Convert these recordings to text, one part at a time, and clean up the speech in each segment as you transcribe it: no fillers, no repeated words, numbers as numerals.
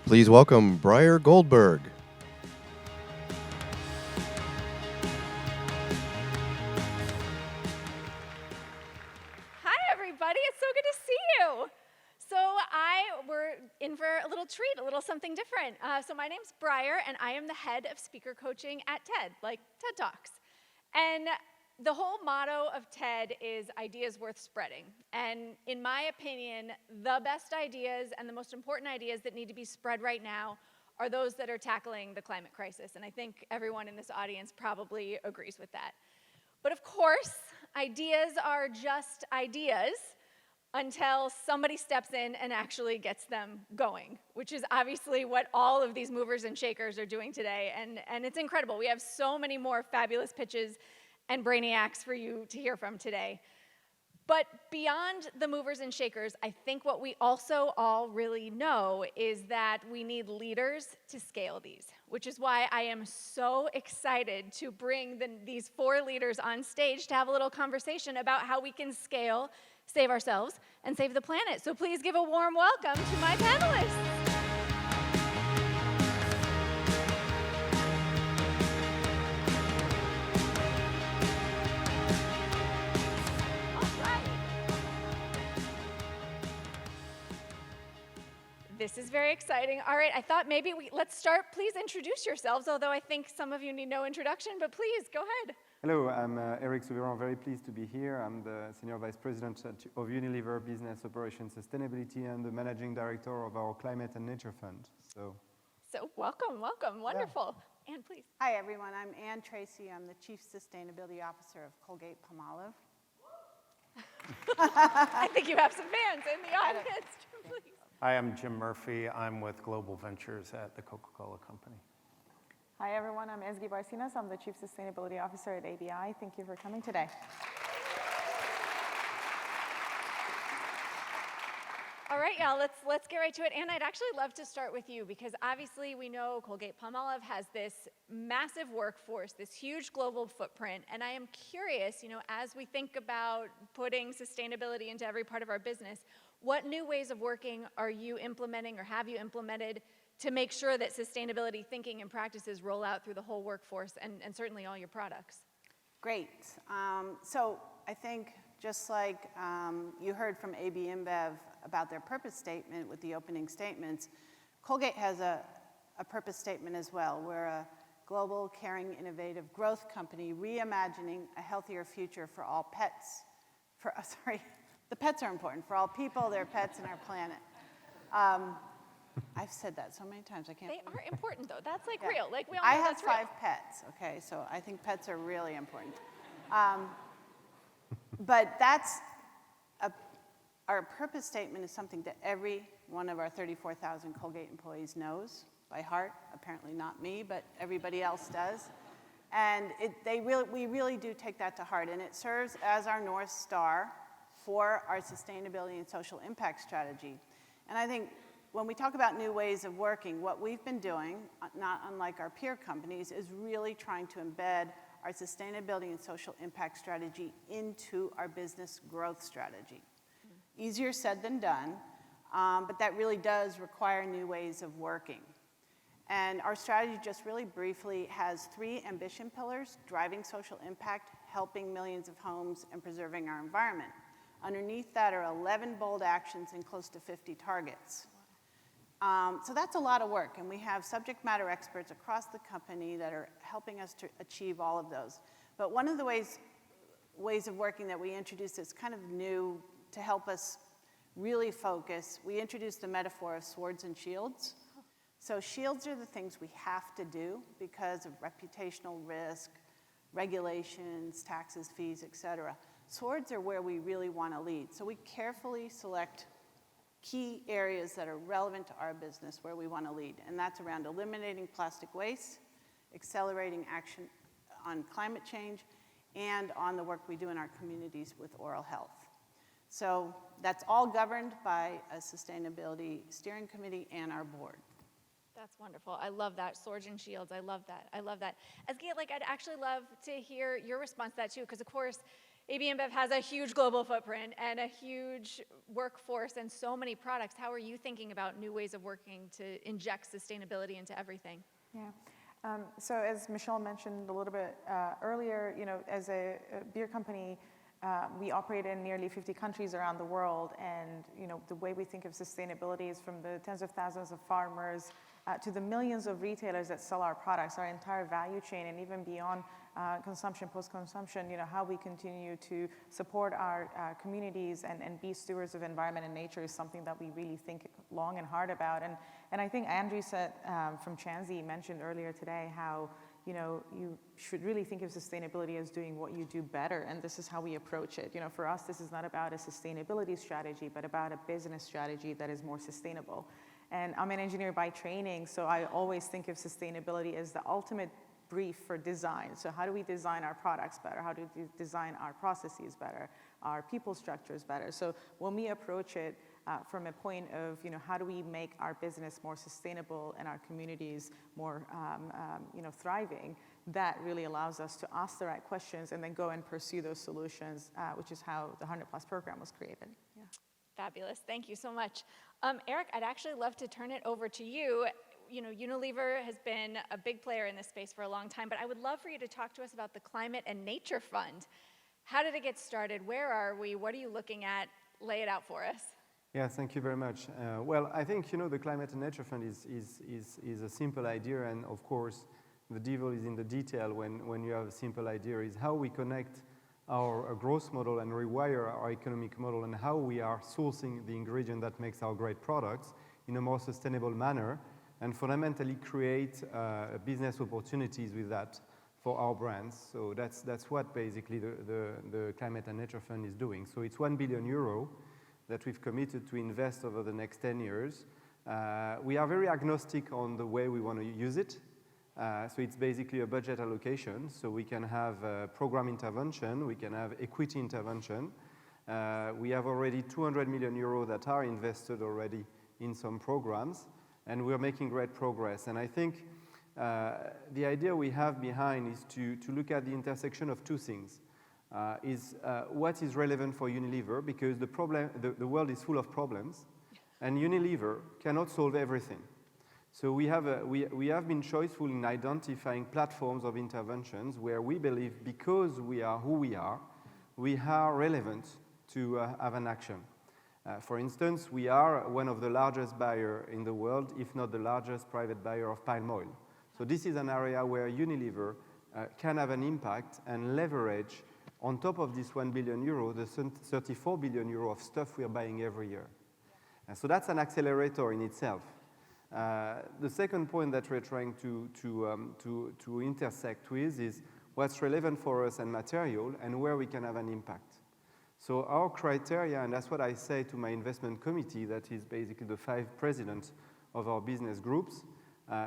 Please welcome Breyer Goldberg. Hi, everybody. It's so good to see you. We're in for a little treat, a little something different. So my name's Breyer, and I am the head of speaker coaching at TED, like TED Talks. And the whole motto of TED is ideas worth spreading. And in my opinion, the best ideas and the most important ideas that need to be spread right now are those that are tackling the climate crisis. And I think everyone in this audience probably agrees with that. But of course, ideas are just ideas until somebody steps in and actually gets them going, which is obviously what all of these movers and shakers are doing today. And it's incredible. We have so many more fabulous pitches and brainiacs for you to hear from today. But beyond the movers and shakers, I think what we also all really know is that we need leaders to scale these, which is why I am so excited to bring these four leaders on stage to have a little conversation about how we can scale, save ourselves, and save the planet. So please give a warm welcome to my panelists. This is very exciting. All right, I thought maybe let's start. Please introduce yourselves, although I think some of you need no introduction, but please, go ahead. Hello, I'm Eric Souviron. Very pleased to be here. I'm the Senior Vice President of Unilever Business Operations Sustainability and the Managing Director of our Climate and Nature Fund. So welcome, wonderful. Yeah. Anne, please. Hi, everyone. I'm Anne Tracy. I'm the Chief Sustainability Officer of Colgate-Palmolive. I think you have some fans in the audience, please. Hi, I'm Jim Murphy. I'm with Global Ventures at the Coca-Cola Company. Hi, everyone. I'm Ezgi Barcinas. I'm the Chief Sustainability Officer at ABI. Thank you for coming today. All right, y'all, let's get right to it. Anne, I'd actually love to start with you because obviously we know Colgate-Palmolive has this massive workforce, this huge global footprint, and I am curious, as we think about putting sustainability into every part of our business, what new ways of working are you implementing or have you implemented to make sure that sustainability thinking and practices roll out through the whole workforce and certainly all your products? Great. So I think just like you heard from AB InBev about their purpose statement with the opening statements, Colgate has a purpose statement as well. We're a global, caring, innovative growth company reimagining a healthier future for all pets. The pets are important for all people, their pets, and our planet. I've said that so many times, I can't They believe are important, though. That's real. Like, we all I know have that's real. 5 pets, okay? So I think pets are really important. But our purpose statement is something that every one of our 34,000 Colgate employees knows by heart. Apparently not me, but everybody else does. And we really do take that to heart, and it serves as our North Star for our sustainability and social impact strategy. And I think when we talk about new ways of working, what we've been doing, not unlike our peer companies, is really trying to embed our sustainability and social impact strategy into our business growth strategy. Easier said than done, but that really does require new ways of working. And our strategy, just really briefly, has 3 ambition pillars: driving social impact, helping millions of homes, and preserving our environment. Underneath that are 11 bold actions and close to 50 targets. So that's a lot of work, and we have subject matter experts across the company that are helping us to achieve all of those. But one of the ways of working that we introduced that's kind of new to help us really focus, we introduced the metaphor of swords and shields. So shields are the things we have to do because of reputational risk, regulations, taxes, fees, et cetera. Swords are where we really want to lead. So we carefully select key areas that are relevant to our business where we want to lead. And that's around eliminating plastic waste, accelerating action on climate change, and on the work we do in our communities with oral health. So that's all governed by a sustainability steering committee and our board. That's wonderful. I love that. Swords and shields. I love that. I'd actually love to hear your response to that too, because of course, AB InBev has a huge global footprint and a huge workforce and so many products. How are you thinking about new ways of working to inject sustainability into everything? Yeah. So as Michelle mentioned a little bit earlier, as a beer company, we operate in nearly 50 countries around the world, and the way we think of sustainability is from the tens of thousands of farmers to the millions of retailers that sell our products, our entire value chain, and even beyond consumption, post-consumption, how we continue to support our communities and be stewards of environment and nature is something that we really think long and hard about. And I think Andrew said from Chansey mentioned earlier today how you should really think of sustainability as doing what you do better, and this is how we approach it. For us, this is not about a sustainability strategy, but about a business strategy that is more sustainable. And I'm an engineer by training, so I always think of sustainability as the ultimate brief for design. So how do we design our products better? How do we design our processes better, our people structures better? So when we approach it from a point of, how do we make our business more sustainable and our communities more, thriving, that really allows us to ask the right questions and then go and pursue those solutions, which is how the 100 Plus program was created. Yeah. Fabulous. Thank you so much. Eric, I'd actually love to turn it over to you. Unilever has been a big player in this space for a long time, but I would love for you to talk to us about the Climate and Nature Fund. How did it get started? Where are we? What are you looking at? Lay it out for us. Yeah, thank you very much. Well, I think, the Climate and Nature Fund is a simple idea, and of course, the devil is in the detail when you have a simple idea, is how we connect our growth model and rewire our economic model, and how we are sourcing the ingredient that makes our great products in a more sustainable manner, and fundamentally create business opportunities with that for our brands. So that's what basically the Climate and Nature Fund is doing. So it's €1 billion that we've committed to invest over the next 10 years. We are very agnostic on the way we want to use it. So it's basically a budget allocation. So we can have program intervention, we can have equity intervention. We have already €200 million that are invested already in some programs, and we're making great progress. And I think the idea we have behind is to look at the intersection of two things. What is relevant for Unilever, because the world is full of problems, and Unilever cannot solve everything. So we have been choiceful in identifying platforms of interventions where we believe, because we are who we are relevant to have an action. For instance, we are one of the largest buyers in the world, if not the largest private buyer of palm oil. So this is an area where Unilever can have an impact and leverage on top of this €1 billion, the €34 billion of stuff we are buying every year. And so that's an accelerator in itself. The second point that we're trying to intersect with is what's relevant for us and material, and where we can have an impact. So our criteria, and that's what I say to my investment committee, that is basically the 5 presidents of our business groups,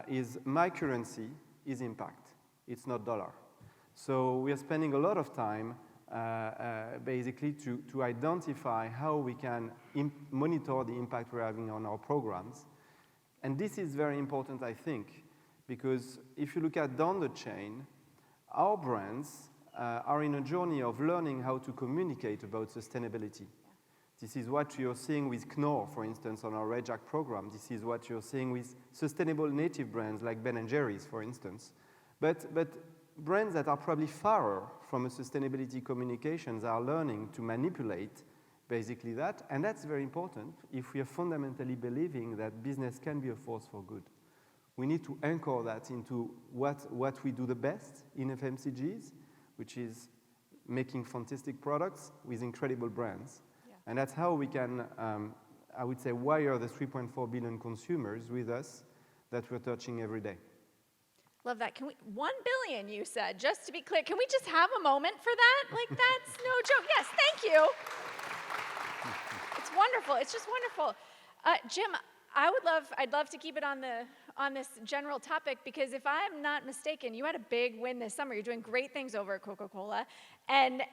is my currency is impact. It's not dollar. So we are spending a lot of time basically to identify how we can monitor the impact we're having on our programs. And this is very important, I think, because if you look at down the chain, our brands are in a journey of learning how to communicate about sustainability. This is what you're seeing with Knorr, for instance, on our Red Jack program. This is what you're seeing with sustainable native brands like Ben & Jerry's, for instance. But brands that are probably far from a sustainability communications are learning to manipulate basically that, and that's very important if we are fundamentally believing that business can be a force for good. We need to anchor that into what we do the best in FMCGs, which is making fantastic products with incredible brands. Yeah. And that's how we can, I would say, wire the 3.4 billion consumers with us that we're touching every day. Love that. 1 billion, you said, just to be clear. Can we just have a moment for that? Like, that's no joke. Yes, thank you. It's wonderful. It's just wonderful. Jim, I'd love to keep it on this general topic, because if I'm not mistaken, you had a big win this summer. You're doing great things over at Coca-Cola. And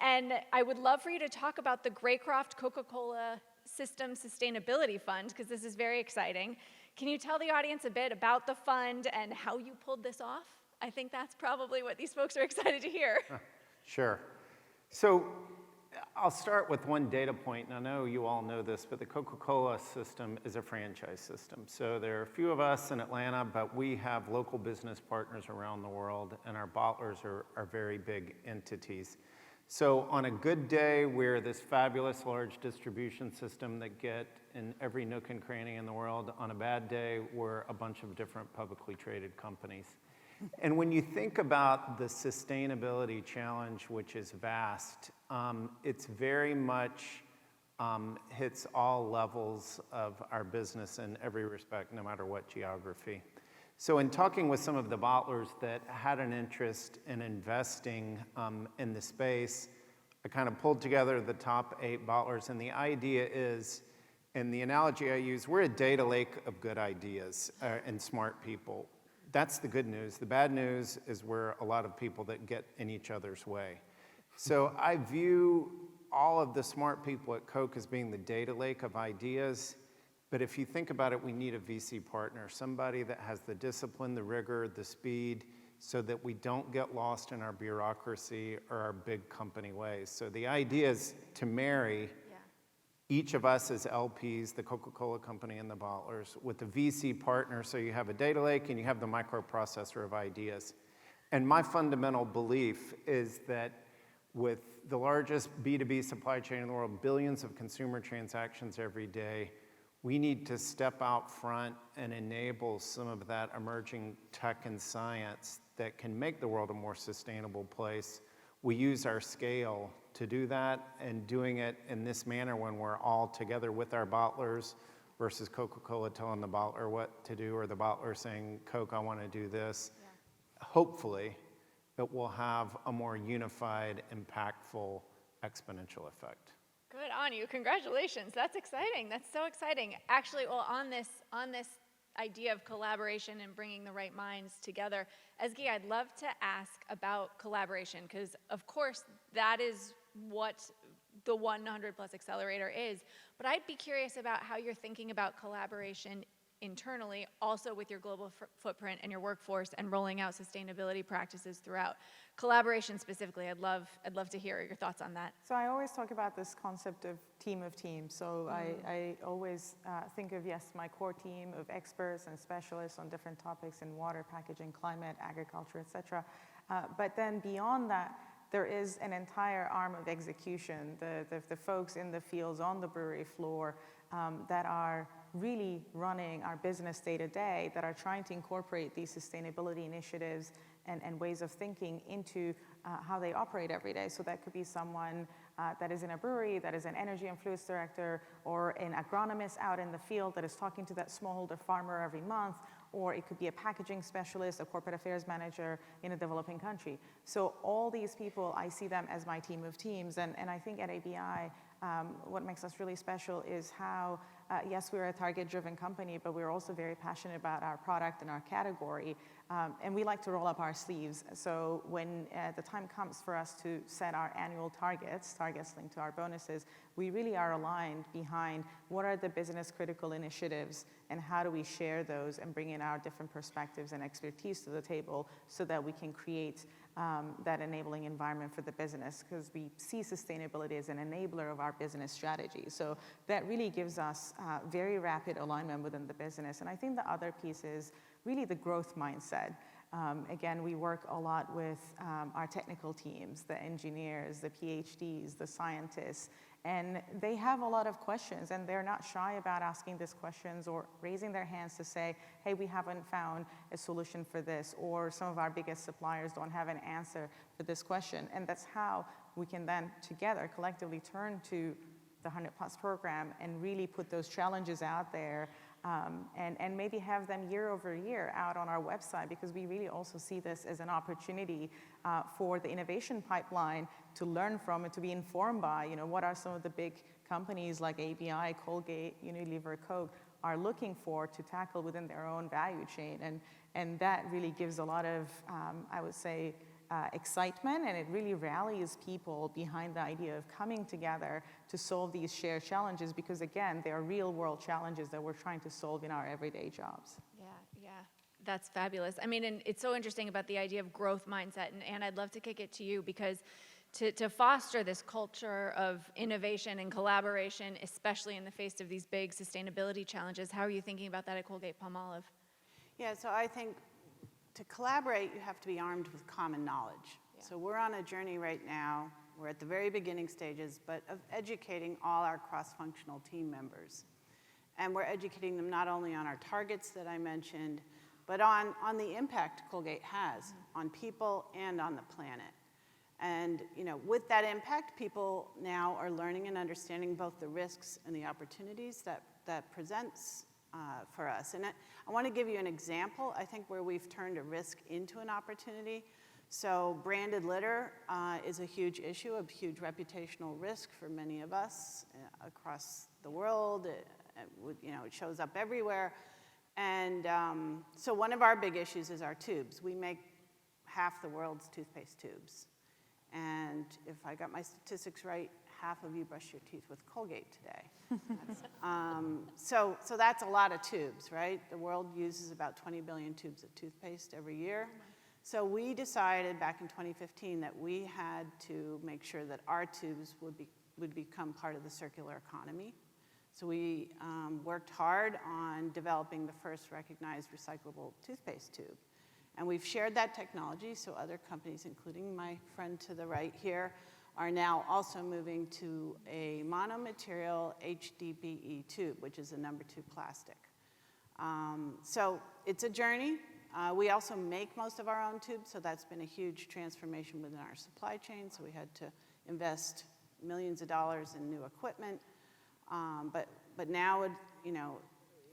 I would love for you to talk about the Greycroft Coca-Cola System Sustainability Fund, because this is very exciting. Can you tell the audience a bit about the fund and how you pulled this off? I think that's probably what these folks are excited to hear. Sure. So I'll start with one data point, and I know you all know this, but the Coca-Cola system is a franchise system. So there are a few of us in Atlanta, but we have local business partners around the world, and our bottlers are very big entities. So on a good day, we're this fabulous large distribution system that get in every nook and cranny in the world. On a bad day, we're a bunch of different publicly traded companies. And when you think about the sustainability challenge, which is vast, it's very much hits all levels of our business in every respect, no matter what geography. So in talking with some of the bottlers that had an interest in investing in the space, I kind of pulled together the top 8 bottlers, and the idea is, and the analogy I use, we're a data lake of good ideas and smart people. That's the good news. The bad news is we're a lot of people that get in each other's way. So I view all of the smart people at Coke as being the data lake of ideas. But if you think about it, we need a VC partner, somebody that has the discipline, the rigor, the speed, so that we don't get lost in our bureaucracy or our big company ways. So the idea is to marry each of us as LPs, the Coca-Cola company and the bottlers, with the VC partner, so you have a data lake and you have the microprocessor of ideas. And my fundamental belief is that with the largest B2B supply chain in the world, billions of consumer transactions every day, we need to step out front and enable some of that emerging tech and science that can make the world a more sustainable place. We use our scale to do that, and doing it in this manner when we're all together with our bottlers versus Coca-Cola telling the bottler what to do, or the bottler saying, Coke, I want to do this. Hopefully, it will have a more unified, impactful, exponential effect. Good on you. Congratulations. That's exciting. That's so exciting. Actually, well, on this idea of collaboration and bringing the right minds together, Ezgi, I'd love to ask about collaboration, because of course that is what the 100 Plus Accelerator is. But I'd be curious about how you're thinking about collaboration internally, also with your global footprint and your workforce, and rolling out sustainability practices throughout. Collaboration specifically, I'd love to hear your thoughts on that. So I always talk about this concept of team of teams. So I always think of, yes, my core team of experts and specialists on different topics in water, packaging, climate, agriculture, etc. But then beyond that, there is an entire arm of execution, the folks in the fields on the brewery floor that are really running our business day to day, that are trying to incorporate these sustainability initiatives and ways of thinking into how they operate every day. So that could be someone that is in a brewery, that is an energy and fluids director, or an agronomist out in the field that is talking to that smallholder farmer every month, or it could be a packaging specialist, a corporate affairs manager in a developing country. So all these people, I see them as my team of teams. And I think at ABI, what makes us really special is how, yes, we're a target-driven company, but we're also very passionate about our product and our category. And we like to roll up our sleeves. So when the time comes for us to set our annual targets linked to our bonuses, we really are aligned behind what are the business critical initiatives and how do we share those and bring in our different perspectives and expertise to the table so that we can create that enabling environment for the business, because we see sustainability as an enabler of our business strategy. So that really gives us very rapid alignment within the business. And I think the other piece is really the growth mindset. Again, we work a lot with our technical teams, the engineers, the PhDs, the scientists, and they have a lot of questions, and they're not shy about asking these questions or raising their hands to say, hey, we haven't found a solution for this, or some of our biggest suppliers don't have an answer for this question. And that's how we can then together collectively turn to the 100 Plus program and really put those challenges out there, and maybe have them year over year out on our website, because we really also see this as an opportunity for the innovation pipeline to learn from and to be informed by, what are some of the big companies like ABI, Colgate, Unilever, Coke are looking for to tackle within their own value chain. And that really gives a lot of, I would say, excitement, and it really rallies people behind the idea of coming together to solve these shared challenges, because again, they are real world challenges that we're trying to solve in our everyday jobs. Yeah, that's fabulous. I mean, and it's so interesting about the idea of growth mindset, and I'd love to kick it to you, because to foster this culture of innovation and collaboration, especially in the face of these big sustainability challenges. How are you thinking about that at Colgate-Palmolive? Yeah, so I think to collaborate, you have to be armed with common knowledge. Yeah. So we're on a journey right now. We're at the very beginning stages, but of educating all our cross-functional team members. And we're educating them not only on our targets that I mentioned, but on the impact Colgate has on people and on the planet. And with that impact, people now are learning and understanding both the risks and the opportunities that presents for us. And I want to give you an example, I think, where we've turned a risk into an opportunity. So branded litter is a huge issue, a huge reputational risk for many of us across the world. It shows up everywhere. And so one of our big issues is our tubes. We make half the world's toothpaste tubes. And if I got my statistics right, half of you brush your teeth with Colgate today. So that's a lot of tubes, right? The world uses about 20 billion tubes of toothpaste every year. So we decided back in 2015 that we had to make sure that our tubes would become part of the circular economy. So we worked hard on developing the first recognized recyclable toothpaste tube. And we've shared that technology, so other companies, including my friend to the right here, are now also moving to a monomaterial HDPE tube, which is a number 2 plastic. So it's a journey. We also make most of our own tubes, so that's been a huge transformation within our supply chain. So we had to invest millions of dollars in new equipment. But now,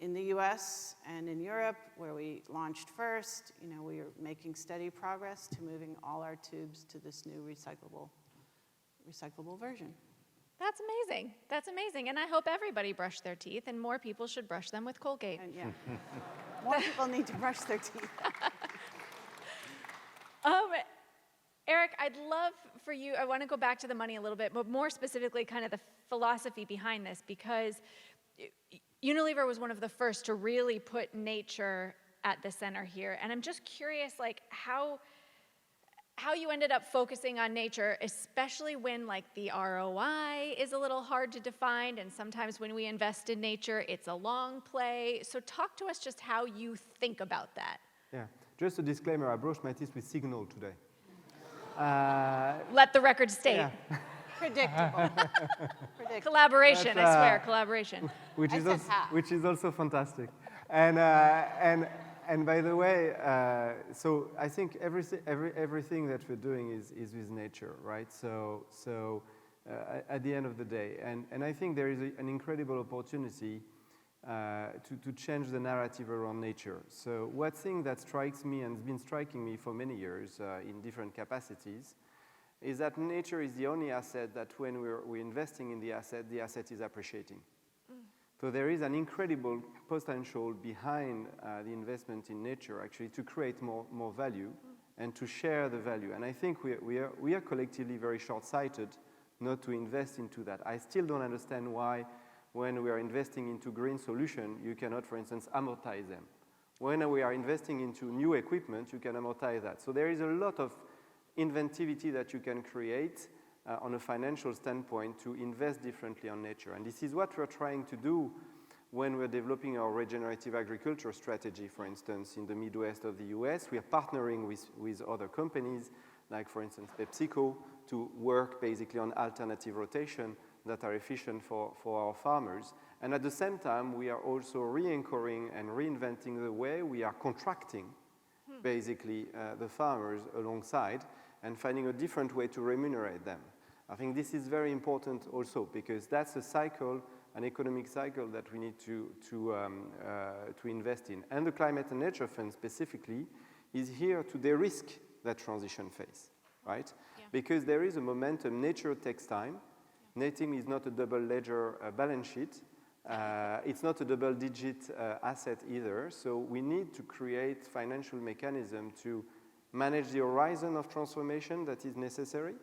in the US and in Europe, where we launched first, we are making steady progress to moving all our tubes to this new recyclable version. That's amazing. That's amazing. And I hope everybody brushed their teeth, and more people should brush them with Colgate. And yeah, more people need to brush their teeth. Eric, I'd love for you, I want to go back to the money a little bit, but more specifically kind of the philosophy behind this, because Unilever was one of the first to really put nature at the center here. And I'm just curious, how you ended up focusing on nature, especially when the ROI is a little hard to define, and sometimes when we invest in nature, it's a long play. So talk to us just how you think about that. Yeah, just a disclaimer, I brushed my teeth with Signal today. Let the record state. Yeah. Predictable. Collaboration, I swear, collaboration. Which I is said also, half. which is also fantastic. And by the way, so I think everything that we're doing is with nature, right? So at the end of the day, and I think there is an incredible opportunity to change the narrative around nature. So one thing that strikes me and has been striking me for many years in different capacities is that nature is the only asset that when we're investing in the asset is appreciating. So there is an incredible potential behind the investment in nature actually to create more value and to share the value. And I think we are collectively very short-sighted not to invest into that. I still don't understand why when we are investing into green solution, you cannot, for instance, amortize them. When we are investing into new equipment, you can amortize that. So there is a lot of inventivity that you can create on a financial standpoint to invest differently on nature. And this is what we're trying to do when we're developing our regenerative agriculture strategy, for instance, in the Midwest of the US. We are partnering with other companies, like, for instance, PepsiCo, to work basically on alternative rotation that are efficient for our farmers. And at the same time, we are also re-anchoring and reinventing the way we are contracting basically the farmers alongside and finding a different way to remunerate them. I think this is very important also because that's a cycle, an economic cycle that we need to invest in. And the Climate and Nature Fund specifically is here to de-risk that transition phase, right? Yeah. Because there is a momentum. Nature takes time. Nature is not a double ledger balance sheet. It's not a double-digit asset either. So we need to create financial mechanism to manage the horizon of transformation that is necessary,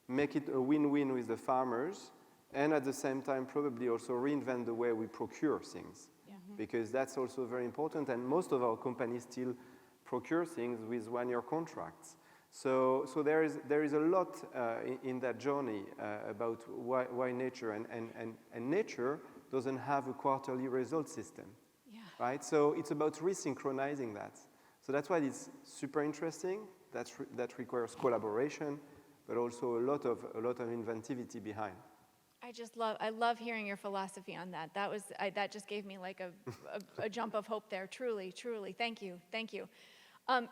make it a win-win with the farmers, and at the same time probably also reinvent the way we procure things, because that's also very important. And most of our companies still procure things with one-year contracts. So there is a lot in that journey about why nature, and nature doesn't have a quarterly result system, right? So it's about resynchronizing that. So that's why it's super interesting. That requires collaboration, but also a lot of inventivity behind. I love hearing your philosophy on that. That just gave me like a jump of hope there. Truly, truly. Thank you.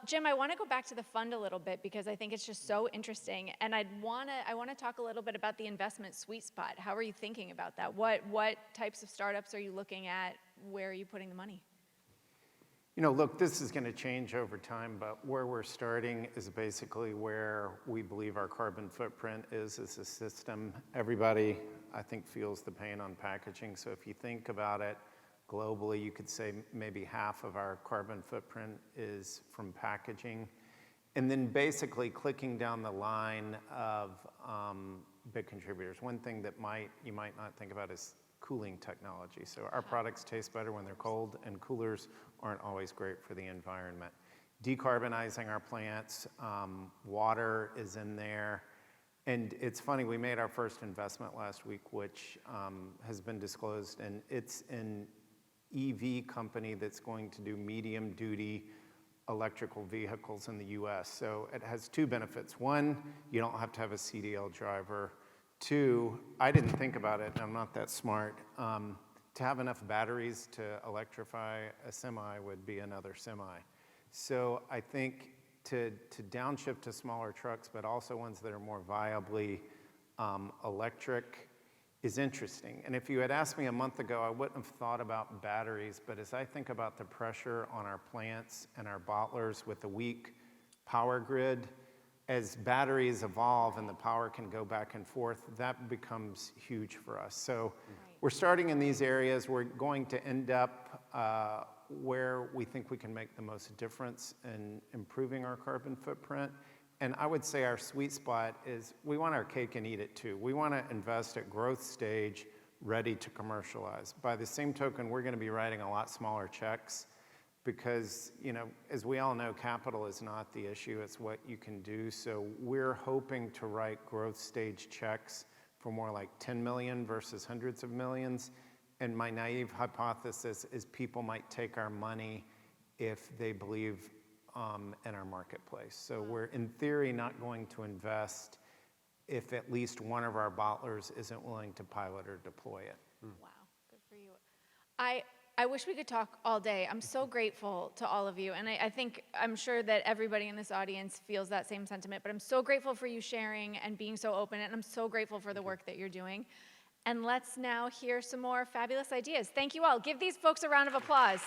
Jim, I want to go back to the fund a little bit because I think it's just so interesting, and I want to talk a little bit about the investment sweet spot. How are you thinking about that? What types of startups are you looking at? Where are you putting the money? Look, this is going to change over time, but where we're starting is basically where we believe our carbon footprint is as a system. Everybody, I think, feels the pain on packaging. So if you think about it globally, you could say maybe half of our carbon footprint is from packaging. And then basically clicking down the line of big contributors. One thing that you might not think about is cooling technology. So our products taste better when they're cold, and coolers aren't always great for the environment. Decarbonizing our plants, water is in there. And it's funny, we made our first investment last week, which has been disclosed, and it's an EV company that's going to do medium-duty electrical vehicles in the US. So it has two benefits. One, you don't have to have a CDL driver. Two, I didn't think about it, and I'm not that smart. To have enough batteries to electrify a semi would be another semi. So I think to downshift to smaller trucks, but also ones that are more viably electric, is interesting. And if you had asked me a month ago, I wouldn't have thought about batteries, but as I think about the pressure on our plants and our bottlers with a weak power grid, as batteries evolve and the power can go back and forth, that becomes huge for us. So we're starting in these areas. We're going to end up where we think we can make the most difference in improving our carbon footprint. And I would say our sweet spot is we want our cake and eat it too. We want to invest at growth stage, ready to commercialize. By the same token, we're going to be writing a lot smaller checks because, as we all know, capital is not the issue, it's what you can do. So we're hoping to write growth stage checks for more like 10 million versus hundreds of millions. And my naive hypothesis is people might take our money if they believe in our marketplace. So we're, in theory, not going to invest if at least one of our bottlers isn't willing to pilot or deploy it. Wow, good for you. I wish we could talk all day. I'm so grateful to all of you, and I'm sure that everybody in this audience feels that same sentiment, but I'm so grateful for you sharing and being so open, and I'm so grateful for the work that you're doing. And let's now hear some more fabulous ideas. Thank you all. Give these folks a round of applause.